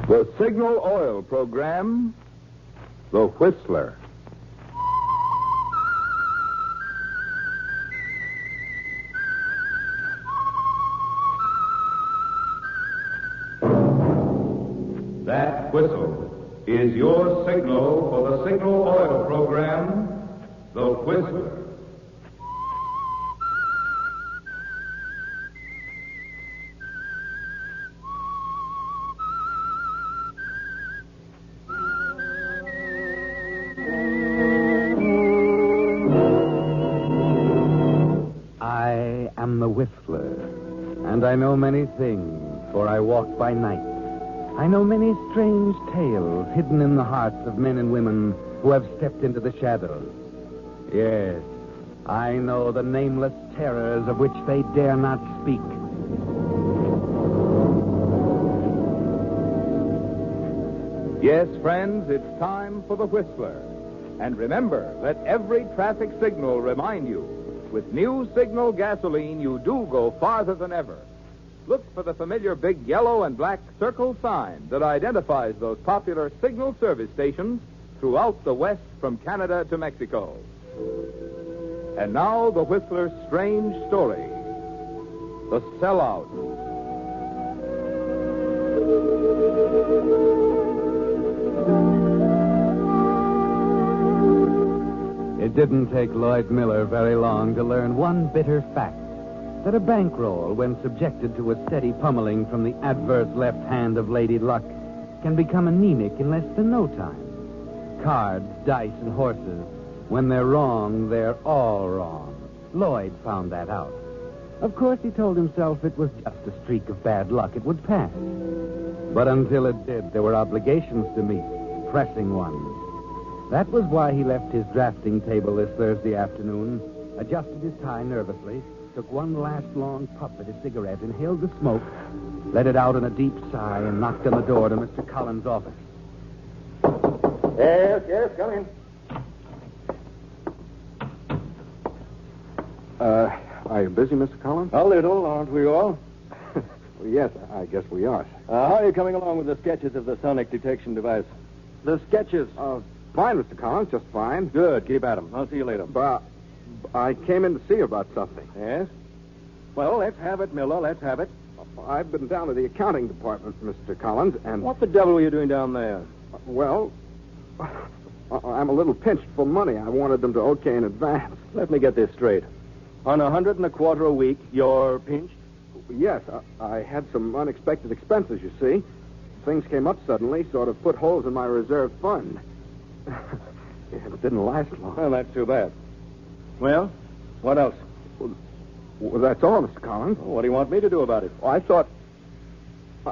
The Signal Oil program, The Whistler. That whistle is your signal for the Signal Oil program, The Whistler. I am the Whistler, and I know many things, for I walk by night. I know many strange tales hidden in the hearts of men and women who have stepped into the shadows. Yes, I know the nameless terrors of which they dare not speak. Yes, friends, it's time for The Whistler. And remember, let every traffic signal remind you, with new Signal gasoline, you do go farther than ever. Look for the familiar big yellow and black circle sign that identifies those popular Signal service stations throughout the West from Canada to Mexico. And now, the Whistler's strange story, The Sellout. It didn't take Lloyd Miller very long to learn one bitter fact, that a bankroll, when subjected to a steady pummeling from the adverse left hand of Lady Luck, can become anemic in less than no time. Cards, dice, and horses, when they're wrong, they're all wrong. Lloyd found that out. Of course, he told himself it was just a streak of bad luck. It would pass. But until it did, there were obligations to meet, pressing ones. That was why he left his drafting table this Thursday afternoon, adjusted his tie nervously, took one last long puff at his cigarette, inhaled the smoke, let it out in a deep sigh, and knocked on the door to Mr. Collins' office. Yes, come in. Are you busy, Mr. Collins? A little, aren't we all? Well, yes, I guess we are. How are you coming along with the sketches of the sonic detection device? The sketches? Fine, Mr. Collins, just fine. Good, keep at them. I'll see you later. But I came in to see you about something. Yes? Well, let's have it, Miller, let's have it. I've been down to the accounting department, Mr. Collins, and... What the devil were you doing down there? Well, I'm a little pinched for money. I wanted them to okay in advance. Let me get this straight. On $125 a week, you're pinched? Yes, I had some unexpected expenses, you see. Things came up suddenly, sort of put holes in my reserve fund. It didn't last long. Well, that's too bad. Well, what else? Well, that's all, Mr. Collins. What do you want me to do about it? Well,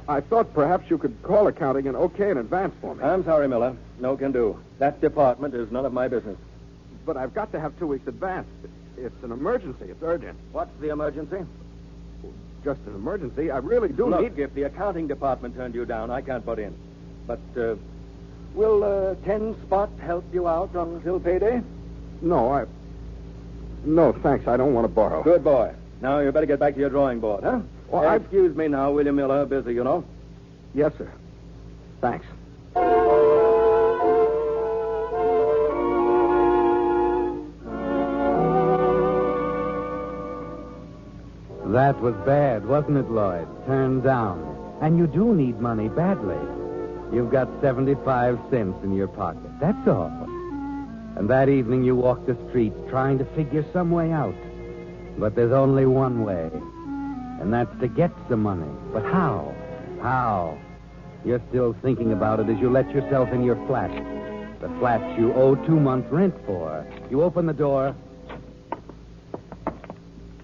I thought perhaps you could call accounting and okay in advance for me. I'm sorry, Miller. No can do. That department is none of my business. But I've got to have 2 weeks advance. It's an emergency. It's urgent. What's the emergency? Just an emergency. I really do Look, need... if the accounting department turned you down, I can't butt in. But, will 10 Spot help you out until payday? No, thanks. I don't want to borrow. Good boy. Now you better get back to your drawing board, huh? Well, excuse me now, William Miller. Busy, you know. Yes, sir. Thanks. That was bad, wasn't it, Lloyd? Turned down. And you do need money badly. You've got 75 cents in your pocket. That's all. And that evening you walked the streets trying to figure some way out. But there's only one way. And that's to get some money. But how? How? You're still thinking about it as you let yourself in your flat. The flat you owe 2 months' rent for. You open the door.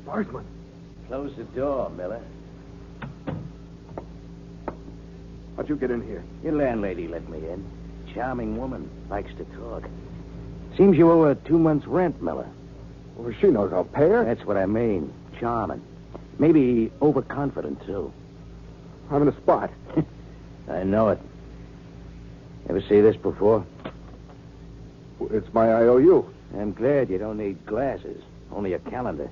Barsman. Close the door, Miller. How'd you get in here? Your landlady let me in. Charming woman. Likes to talk. Seems you owe her 2 months' rent, Miller. Well, she knows I'll pay her. That's what I mean. Charming. Maybe overconfident, too. I'm in a spot. I know it. Ever see this before? It's my IOU. I'm glad you don't need glasses. Only a calendar.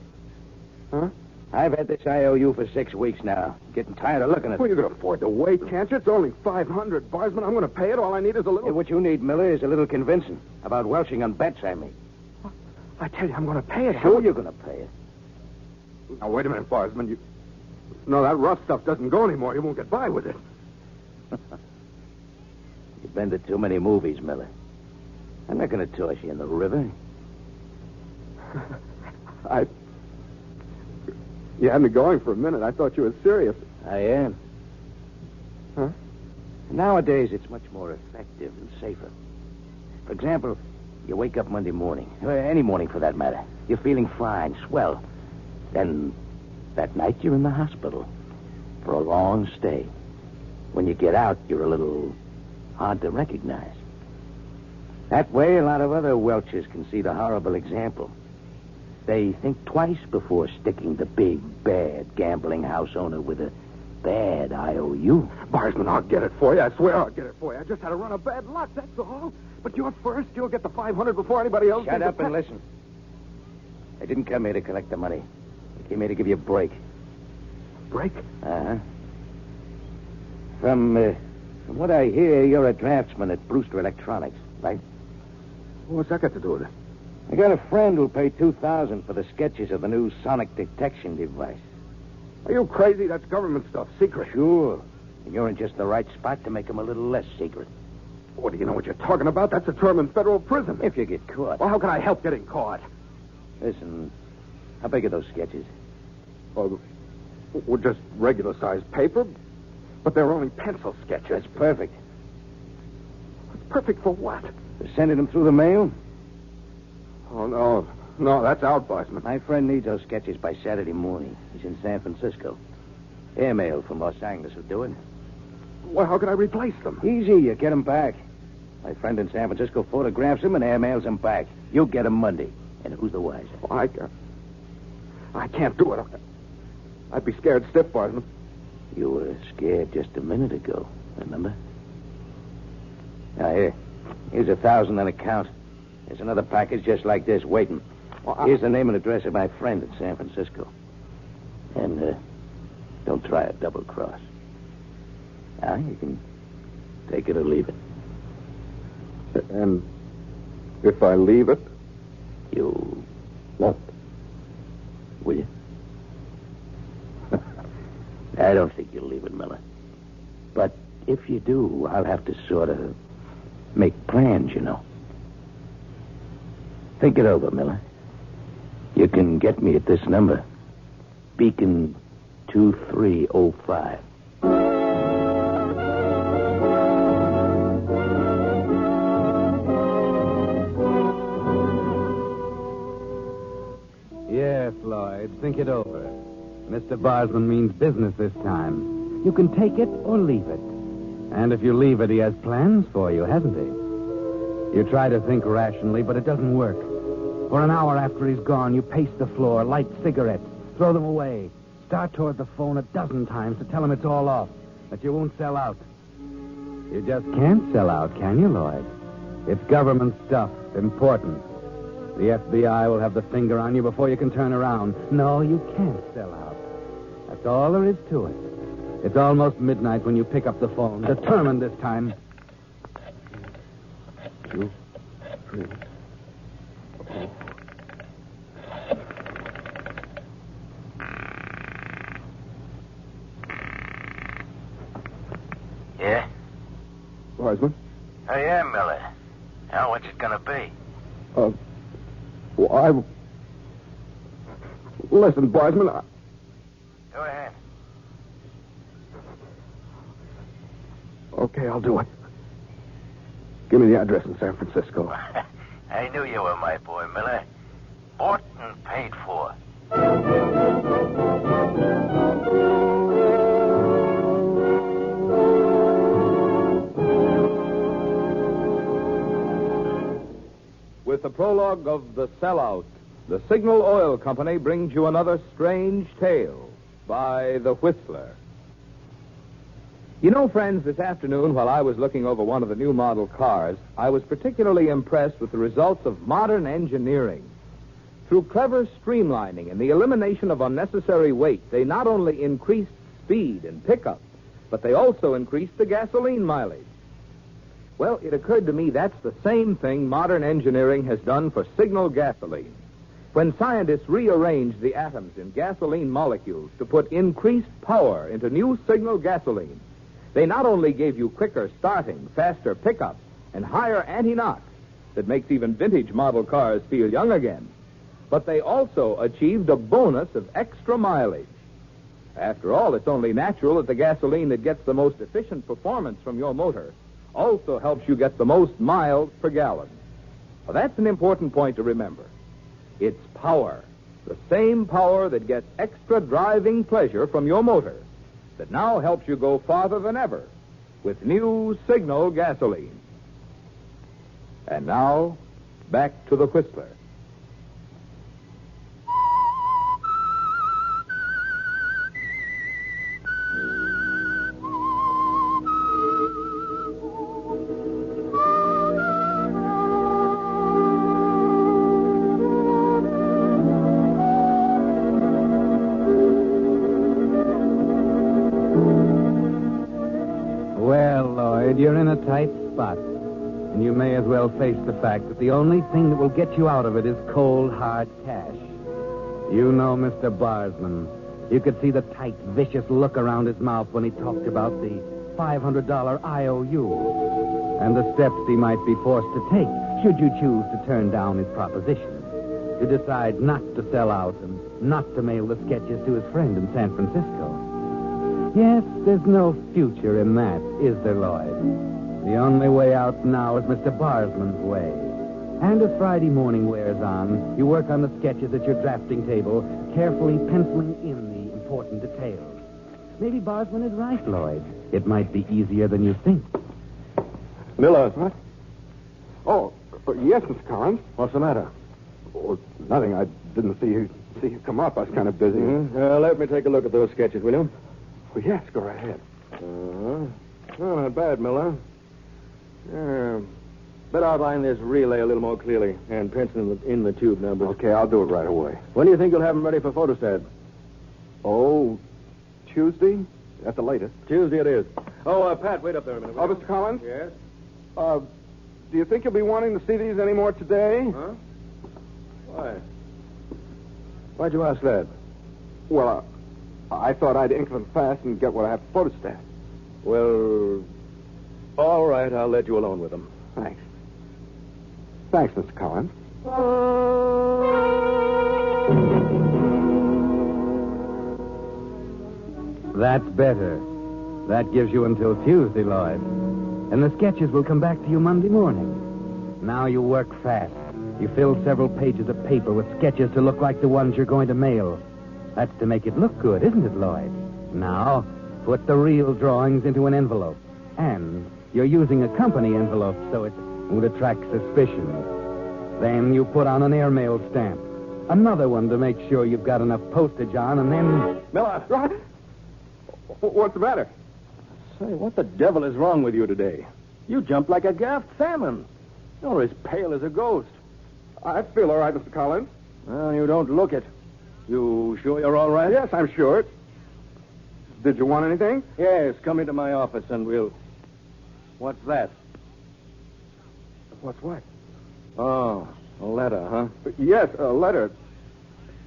Huh? I've had this IOU for 6 weeks now. Getting tired of looking at Well, it. you can afford to wait, can't you? It's only $500, Barsman. I'm going to pay it. All I need is a little... Hey, what you need, Miller, is a little convincing. About welching on bets, I mean. I tell you, I'm going to pay it. Sure you're going to pay it. Now, wait a minute, Barsman. You... No, that rough stuff doesn't go anymore. You won't get by with it. You've been to too many movies, Miller. I'm not going to toss you in the river. You had me going for a minute. I thought you were serious. I am. Huh? Nowadays, it's much more effective and safer. For example, you wake up Monday morning, or any morning for that matter. You're feeling fine, swell. Then, that night, you're in the hospital for a long stay. When you get out, you're a little hard to recognize. That way, a lot of other Welchers can see the horrible example. They think twice before sticking the big, bad gambling house owner with a bad IOU. Barsman, I'll get it for you. I swear I'll get it for you. I just had a run of bad luck, that's all. But you're first. You'll get the $500 before anybody else. Shut up and listen. I didn't come here to collect the money. I came here to give you a break. Break? Uh-huh. From what I hear, you're a draftsman at Brewster Electronics, right? What's that got to do with it? I got a friend who'll pay $2,000 for the sketches of the new sonic detection device. Are you crazy? That's government stuff. Secret. Sure. And you're in just the right spot to make them a little less secret. What do you know what you're talking about? That's a term in federal prison. If you get caught. Well, how can I help getting caught? Listen, how big are those sketches? Well, just regular-sized paper, but they're only pencil sketches. That's perfect. It's perfect for what? For sending them through the mail? Oh, no. No, that's out, Barsman. My friend needs those sketches by Saturday morning. He's in San Francisco. Airmail from Los Angeles will do it. Well, how can I replace them? Easy. You get them back. My friend in San Francisco photographs them and airmails them back. You'll get them Monday. And who's the wiser? Well, I can't do it. I'd be scared stiff, Barsman. You were scared just a minute ago, remember? Now, here's $1,000 on account. There's another package just like this waiting. Well, here's the name and address of my friend in San Francisco. And don't try a double cross. Now, you can take it or leave it. And if I leave it? You won't. Will you? I don't think you'll leave it, Miller. But if you do, I'll have to sort of make plans, you know. Think it over, Miller. You can get me at this number. Beacon 2305. Yes, Lloyd, think it over. Mr. Barsman means business this time. You can take it or leave it. And if you leave it, he has plans for you, hasn't he? You try to think rationally, but it doesn't work. For an hour after he's gone, you pace the floor, light cigarettes, throw them away, start toward the phone 12 times to tell him it's all off, that you won't sell out. You just can't sell out, can you, Lloyd? It's government stuff, important. The FBI will have the finger on you before you can turn around. No, you can't sell out. That's all there is to it. It's almost midnight when you pick up the phone, determined this time. 2, 3. Yeah? Barsman? I am, Miller. Now, what's it gonna be? Well, Listen, Barsman, Go ahead. Okay, I'll do it. Give me the address in San Francisco. I knew you were my boy, Miller. Bought and paid for. With the prologue of The Sellout, the Signal Oil Company brings you another strange tale by The Whistler. You know, friends, this afternoon while I was looking over one of the new model cars, I was particularly impressed with the results of modern engineering. Through clever streamlining and the elimination of unnecessary weight, they not only increased speed and pickup, but they also increased the gasoline mileage. Well, it occurred to me that's the same thing modern engineering has done for Signal gasoline. When scientists rearranged the atoms in gasoline molecules to put increased power into new Signal gasoline, they not only gave you quicker starting, faster pickup, and higher anti-knock that makes even vintage model cars feel young again, but they also achieved a bonus of extra mileage. After all, it's only natural that the gasoline that gets the most efficient performance from your motor also helps you get the most miles per gallon. Well, that's an important point to remember. It's power, the same power that gets extra driving pleasure from your motor, that now helps you go farther than ever with new Signal gasoline. And now, back to the Whistler. Well, Lloyd, you're in a tight spot. And you may as well face the fact that the only thing that will get you out of it is cold, hard cash. You know Mr. Barsman. You could see the tight, vicious look around his mouth when he talked about the $500 IOU and the steps he might be forced to take should you choose to turn down his proposition, to decide not to sell out and not to mail the sketches to his friend in San Francisco. Yes, there's no future in that, is there, Lloyd? The only way out now is Mr. Barsman's way. And as Friday morning wears on, you work on the sketches at your drafting table, carefully penciling in the important details. Maybe Barsman is right, Lloyd. It might be easier than you think. Miller. What? Oh, yes, Mr. Collins. What's the matter? Oh, nothing. I didn't see you come up. I was kind of busy. Let me take a look at those sketches, will you? Well, yes, go right ahead. Oh, not bad, Miller. Better outline this relay a little more clearly and pencil in the tube numbers. Okay, I'll do it right away. When do you think you'll have them ready for photostat? Oh, Tuesday at the latest. Tuesday it is. Oh, Pat, wait up there a minute. Oh, Mr. Collins? Yes? Do you think you'll be wanting to see these any more today? Huh? Why? Why'd you ask that? Well, I thought I'd ink them fast and get what I have to photostat. Well, all right, I'll let you alone with them. Thanks. Thanks, Mr. Collins. That's better. That gives you until Tuesday, Lloyd. And the sketches will come back to you Monday morning. Now you work fast. You fill several pages of paper with sketches to look like the ones you're going to mail. That's to make it look good, isn't it, Lloyd? Now, put the real drawings into an envelope. And you're using a company envelope, so it won't attract suspicion. Then you put on an airmail stamp. Another one to make sure you've got enough postage on, and then... Miller! What's the matter? Say, what the devil is wrong with you today? You jumped like a gaffed salmon. You're as pale as a ghost. I feel all right, Mr. Collins. Well, you don't look it. You sure you're all right? Yes, I'm sure. Did you want anything? Yes, come into my office and we'll... What's that? What's what? Oh, a letter, huh? Yes, a letter.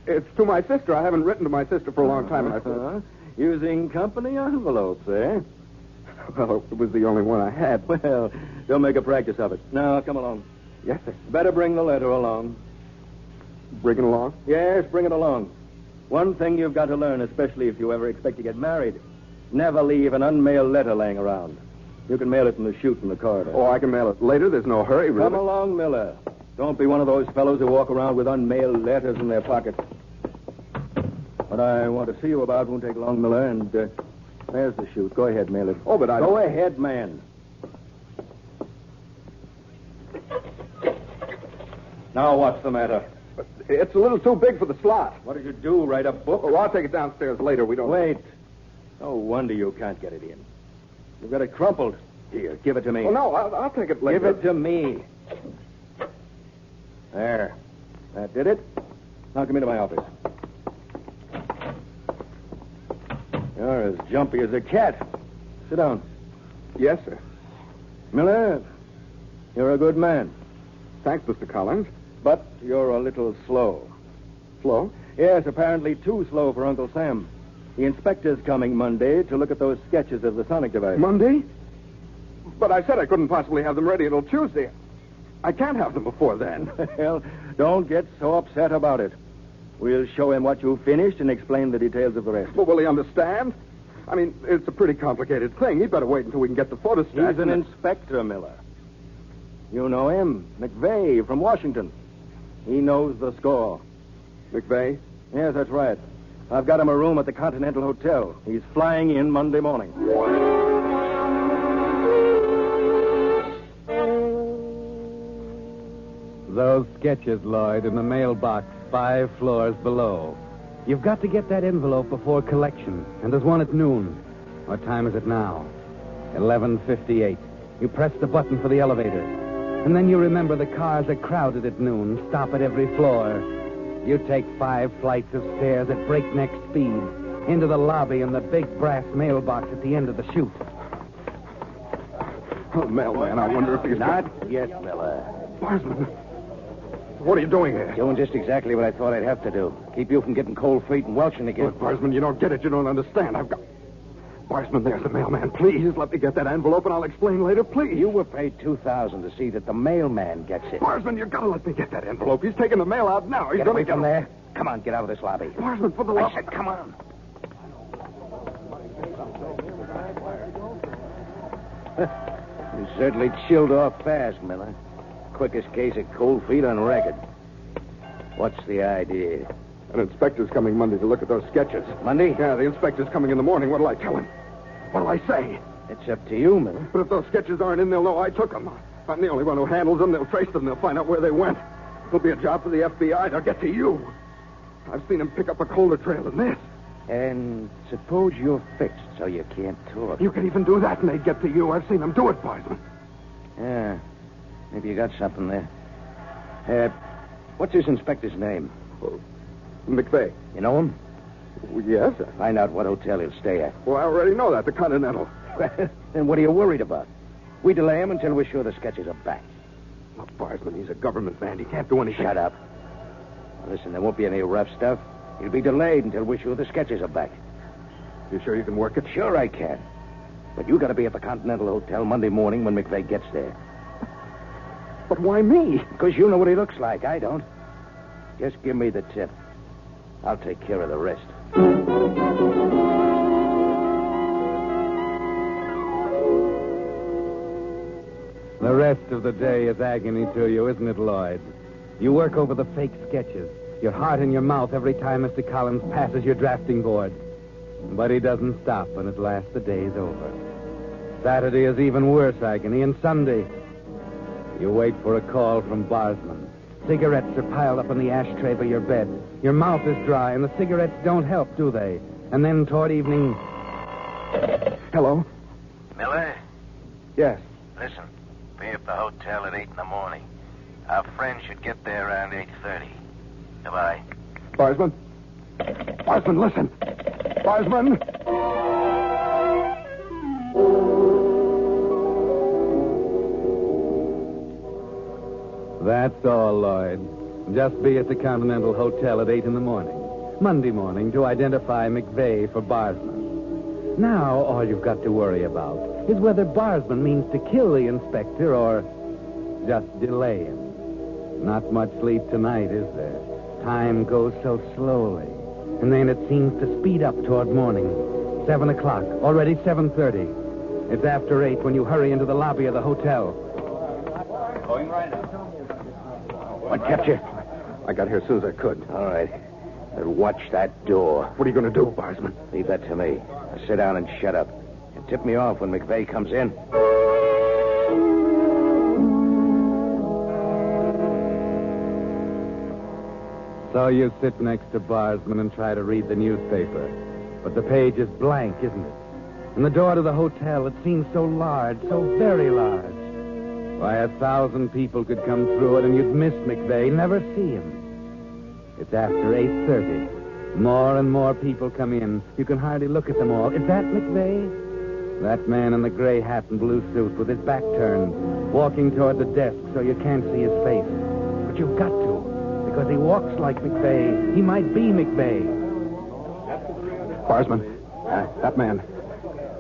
It's to my sister. I haven't written to my sister for a long time, and I thought... Using company envelopes, eh? Well, it was the only one I had. Well, don't make a practice of it. Now, come along. Yes, sir. Better bring the letter along. Bring it along? Yes, bring it along. One thing you've got to learn, especially if you ever expect to get married. Never leave an unmailed letter laying around. You can mail it from the chute in the corridor. Oh, I can mail it later. There's no hurry, really. Come along, Miller. Don't be one of those fellows who walk around with unmailed letters in their pockets. What I want to see you about won't take long, Miller, and there's the chute. Go ahead, mail it. Oh, but I... Go ahead, man. Now, what's the matter? It's a little too big for the slot. What did you do, write a book? Oh, I'll take it downstairs later. We don't... Wait. No wonder you can't get it in. You've got it crumpled. Here, give it to me. Oh, no, I'll take it later. Give it to me. There. That did it. Now come into my office. You're as jumpy as a cat. Sit down. Yes, sir. Miller, you're a good man. Thanks, Mr. Collins. But you're a little slow. Slow? Yes, apparently too slow for Uncle Sam. The inspector's coming Monday to look at those sketches of the sonic device. Monday? But I said I couldn't possibly have them ready until Tuesday. I can't have them before then. Well, don't get so upset about it. We'll show him what you finished and explain the details of the rest. Well, will he understand? I mean, it's a pretty complicated thing. He'd better wait until we can get the photostat. He's an inspector, Miller. You know him, McVeigh from Washington. He knows the score. McVeigh? Yes, that's right. I've got him a room at the Continental Hotel. He's flying in Monday morning. Those sketches, Lloyd, in the mailbox 5 floors below. You've got to get that envelope before collection, and there's one at noon. What time is it now? 11:58. You press the button for the elevator, and then you remember the cars are crowded at noon, stop at every floor. You take 5 flights of stairs at breakneck speed into the lobby and the big brass mailbox at the end of the chute. Oh, mailman, I wonder if he's... Not yet, Miller. Barsman, what are you doing here? Doing just exactly what I thought I'd have to do. Keep you from getting cold feet and welching again. Look, Barsman, you don't get it. You don't understand. I've got... Barsman, there's the mailman. Please, let me get that envelope and I'll explain later, please. You were paid $2,000 to see that the mailman gets it. Barsman, you've got to let me get that envelope. He's taking the mail out now. He's Get going away to from there. Come on, get out of this lobby. Barsman, for the love... I said, come on. You certainly chilled off fast, Miller. Quickest case of cold feet on record. What's the idea? An inspector's coming Monday to look at those sketches. Monday? Yeah, the inspector's coming in the morning. What'll I tell him? What'll I say? It's up to you, Miller. But if those sketches aren't in, they'll know I took them. I'm the only one who handles them. They'll trace them. They'll find out where they went. It'll be a job for the FBI. They'll get to you. I've seen them pick up a colder trail than this. And suppose you're fixed so you can't talk. You can even do that and they'd get to you. I've seen them do it, Barsman. Yeah. Maybe you got something there. What's this inspector's name? Oh, McVeigh. You know him? Well, yes. Find out what hotel he'll stay at. Well, I already know that. The Continental. Then what are you worried about? We delay him until we're sure the sketches are back. Look, Barsman, he's a government man. He can't do anything. Shut up. Now, listen, there won't be any rough stuff. He'll be delayed until we're sure the sketches are back. You sure you can work it? Sure I can. But you got to be at the Continental Hotel Monday morning when McVeigh gets there. But why me? Because you know what he looks like. I don't. Just give me the tip. I'll take care of the rest. The rest of the day is agony to you, isn't it, Lloyd? You work over the fake sketches, your heart in your mouth every time Mr. Collins passes your drafting board. But he doesn't stop, and at last the day's over. Saturday is even worse agony, and Sunday... You wait for a call from Barsman. Cigarettes are piled up on the ashtray by your bed. Your mouth is dry, and the cigarettes don't help, do they? And then toward evening... Hello? Miller, Yes. listen. Be at the hotel at 8 in the morning. Our friend should get there around 8:30. Goodbye. Barsman? Barsman, listen. Barsman? That's all, Lloyd. Just be at the Continental Hotel at 8 in the morning. Monday morning to identify McVeigh for Barsman. Now, all you've got to worry about is whether Barsman means to kill the inspector or just delay him. Not much sleep tonight, is there? Time goes so slowly. And then it seems to speed up toward morning. 7 o'clock, already 7:30. It's after 8 when you hurry into the lobby of the hotel. Going right now. What kept you? I got here as soon as I could. All right. Then watch that door. What are you going to do, Barsman? Leave that to me. Now sit down and shut up. And tip me off when McVeigh comes in. So you sit next to Barsman and try to read the newspaper. But the page is blank, isn't it? And the door to the hotel, it seems so large, so very large. Why, 1,000 people could come through it and you'd miss McVeigh, never see him. It's after 8:30. More and more people come in. You can hardly look at them all. Is that McVeigh? That man in the gray hat and blue suit with his back turned, walking toward the desk so you can't see his face. But you've got to, because he walks like McVeigh. He might be McVeigh. Barsman, that man.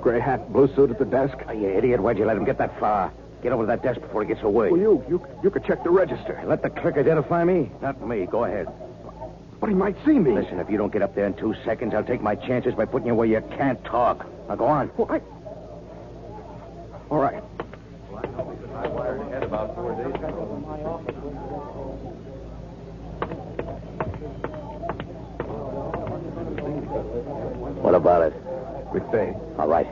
Gray hat, blue suit at the desk. Oh, you idiot. Why'd you let him get that far? Get over to that desk before he gets away. Well, you could check the register. Let the clerk identify me. Not me. Go ahead. But he might see me. Listen, if you don't get up there in 2 seconds, I'll take my chances by putting you where you can't talk. Now, go on. Well, All right. What about it? McVeigh. All right.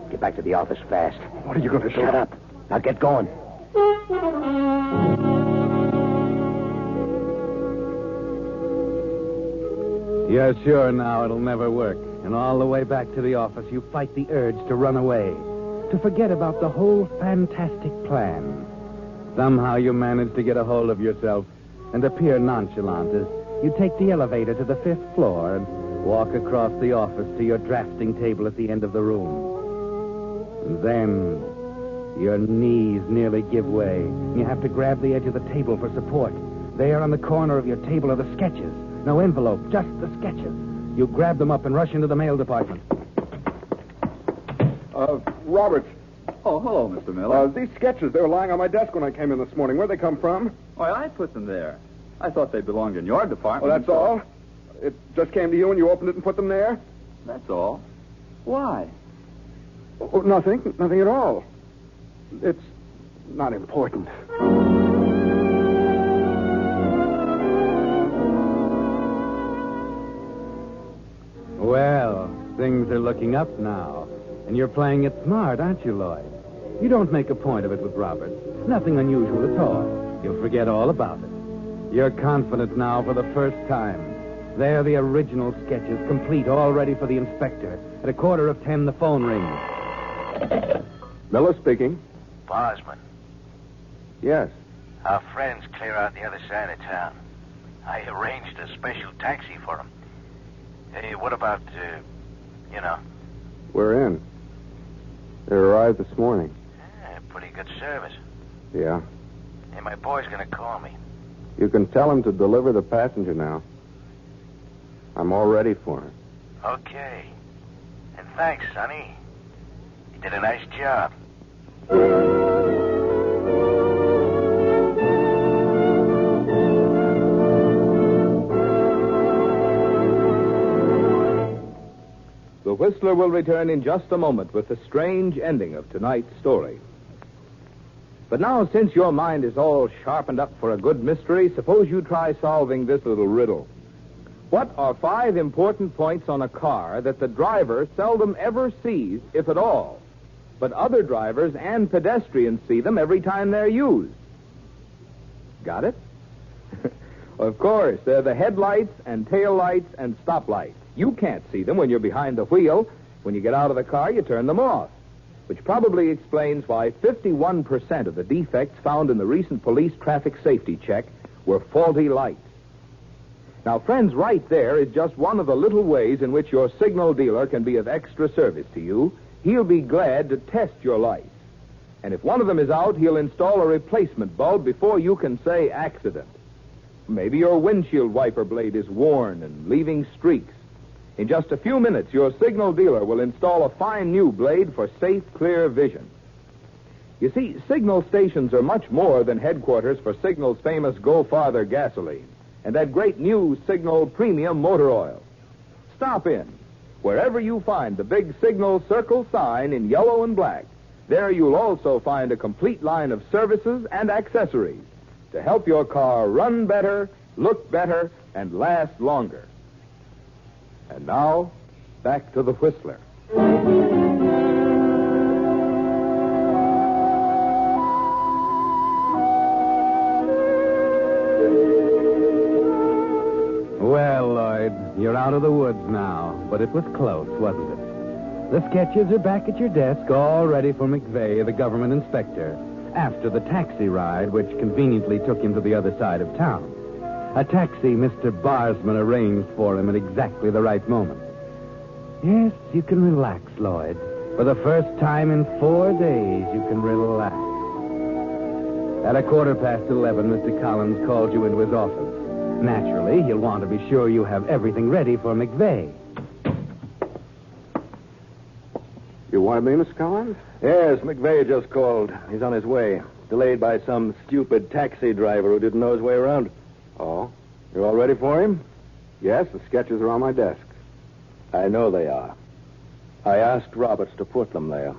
Get back to the office fast. What are you going to do? Shut up. Now get going. You're sure now it'll never work. And all the way back to the office, you fight the urge to run away, to forget about the whole fantastic plan. Somehow you manage to get a hold of yourself and appear nonchalant as you take the elevator to the 5th floor and walk across the office to your drafting table at the end of the room. And then your knees nearly give way. You have to grab the edge of the table for support. There on the corner of your table are the sketches. No envelope, just the sketches. You grab them up and rush into the mail department. Robert, Oh, hello, Mr. Miller. these sketches, they were lying on my desk when I came in this morning. Where'd they come from? Why, I put them there. I thought they belonged in your department. Oh, that's all? It just came to you and you opened it and put them there? That's all. Why? Oh, nothing. Nothing at all. It's not important. Well, things are looking up now. And you're playing it smart, aren't you, Lloyd? You don't make a point of it with Robert. Nothing unusual at all. You'll forget all about it. You're confident now for the first time. There, the original sketches, complete, all ready for the inspector. At 9:45, the phone rings. Miller speaking. Bosman, Yes. our friend's clear out the other side of town. I arranged a special taxi for him. Hey, what about, We're in. They arrived this morning. pretty good service. Yeah. Hey, my boy's gonna call me. You can tell him to deliver the passenger now. I'm all ready for him. Okay. And thanks, Sonny. You did a nice job. The Whistler will return in just a moment with the strange ending of tonight's story. But now, since your mind is all sharpened up for a good mystery, suppose you try solving this little riddle. What are 5 important points on a car that the driver seldom ever sees, if at all, but other drivers and pedestrians see them every time they're used? Got it? Of course, they're the headlights and taillights and stoplights. You can't see them when you're behind the wheel. When you get out of the car, you turn them off, which probably explains why 51% of the defects found in the recent police traffic safety check were faulty lights. Now, friends, right there is just one of the little ways in which your signal dealer can be of extra service to you. He'll be glad to test your lights. And if one of them is out, he'll install a replacement bulb before you can say accident. Maybe your windshield wiper blade is worn and leaving streaks. In just a few minutes, your signal dealer will install a fine new blade for safe, clear vision. You see, signal stations are much more than headquarters for Signal's famous Go Farther gasoline and that great new Signal Premium Motor Oil. Stop in. Wherever you find the big Signal Circle sign in yellow and black, there you'll also find a complete line of services and accessories to help your car run better, look better, and last longer. And now, back to the Whistler. Well, Lloyd, you're out of the woods now, but it was close, wasn't it? The sketches are back at your desk, all ready for McVeigh, the government inspector, after the taxi ride, which conveniently took him to the other side of town. A taxi Mr. Barsman arranged for him at exactly the right moment. Yes, you can relax, Lloyd. For the first time in 4 days, you can relax. At 11:15, Mr. Collins called you into his office. Naturally, he'll want to be sure you have everything ready for McVeigh. You wanted me, Mr. Collins? Yes, McVeigh just called. He's on his way. Delayed by some stupid taxi driver who didn't know his way around. Oh? You all ready for him? Yes, the sketches are on my desk. I know they are. I asked Roberts to put them there.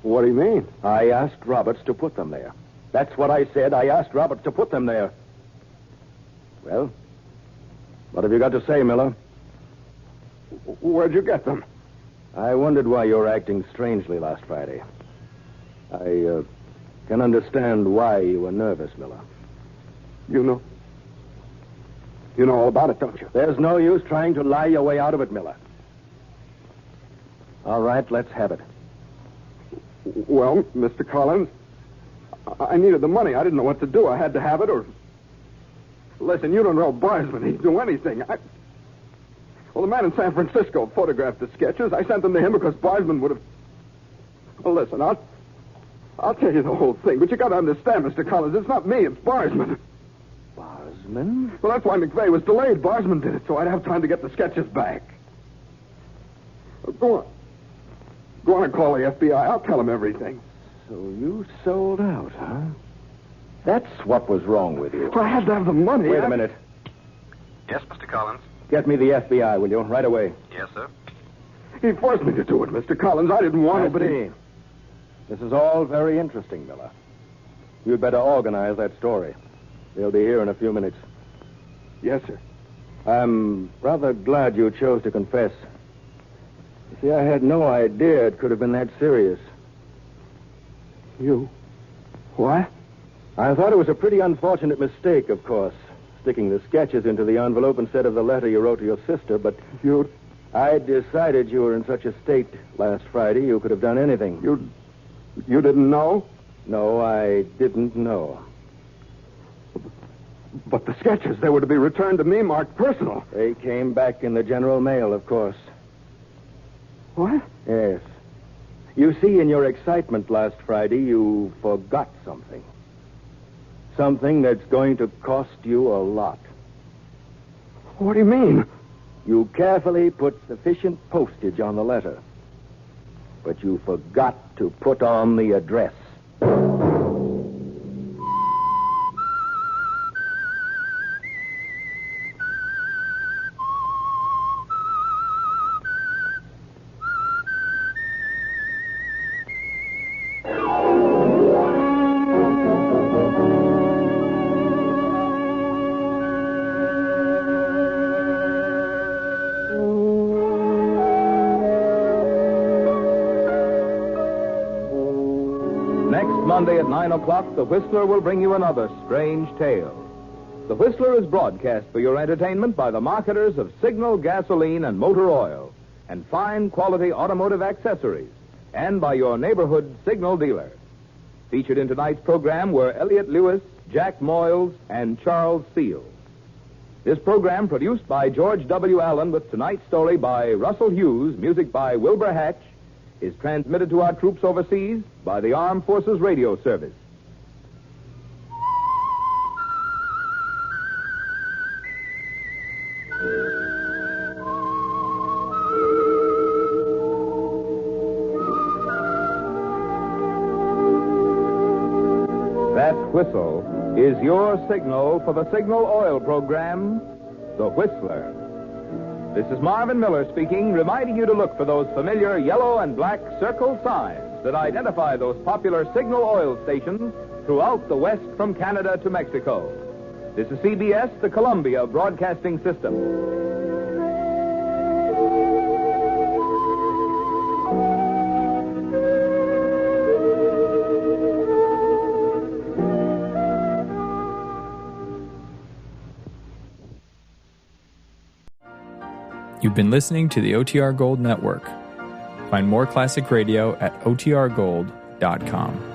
What do you mean? I asked Roberts to put them there. That's what I said. I asked Roberts to put them there. Well, what have you got to say, Miller? Where'd you get them? I wondered why you were acting strangely last Friday. I can understand why you were nervous, Miller. You know all about it, don't you? There's no use trying to lie your way out of it, Miller. All right, let's have it. Well, Mr. Collins, I needed the money. I didn't know what to do. I had to have it or... Listen, you don't know Barsman. He'd do anything. Well, the man in San Francisco photographed the sketches. I sent them to him because Barsman would have... Well, listen, I'll tell you the whole thing, but you got to understand, Mr. Collins, it's not me, it's Barsman. Barsman? Well, that's why McVeigh was delayed. Barsman did it, so I'd have time to get the sketches back. Go on. Go on and call the FBI. I'll tell them everything. So you sold out, huh? That's what was wrong with you. Well, I had to have the money. Wait a minute. Yes, Mr. Collins? Get me the FBI, will you? Right away. Yes, sir. He forced me to do it, Mr. Collins. I didn't want to, but he... This is all very interesting, Miller. You'd better organize that story. They'll be here in a few minutes. Yes, sir. I'm rather glad you chose to confess. You see, I had no idea it could have been that serious. You... What? I thought it was a pretty unfortunate mistake, of course, sticking the sketches into the envelope instead of the letter you wrote to your sister, but... I decided you were in such a state last Friday you could have done anything. You didn't know? No, I didn't know. But the sketches, they were to be returned to me marked personal. They came back in the general mail, of course. What? Yes. You see, in your excitement last Friday, you forgot something. Something that's going to cost you a lot. What do you mean? You carefully put sufficient postage on the letter. But you forgot to put on the address. Monday at 9 o'clock, The Whistler will bring you another strange tale. The Whistler is broadcast for your entertainment by the marketers of Signal gasoline and motor oil and fine quality automotive accessories, and by your neighborhood Signal dealer. Featured in tonight's program were Elliott Lewis, Jack Moyles, and Charles Seal. This program, produced by George W. Allen with tonight's story by Russell Hughes, music by Wilbur Hatch, is transmitted to our troops overseas by the Armed Forces Radio Service. That whistle is your signal for the Signal Oil program, The Whistler. This is Marvin Miller speaking, reminding you to look for those familiar yellow and black circle signs that identify those popular Signal oil stations throughout the West from Canada to Mexico. This is CBS, the Columbia Broadcasting System. You've been listening to the OTR Gold Network. Find more classic radio at otrgold.com.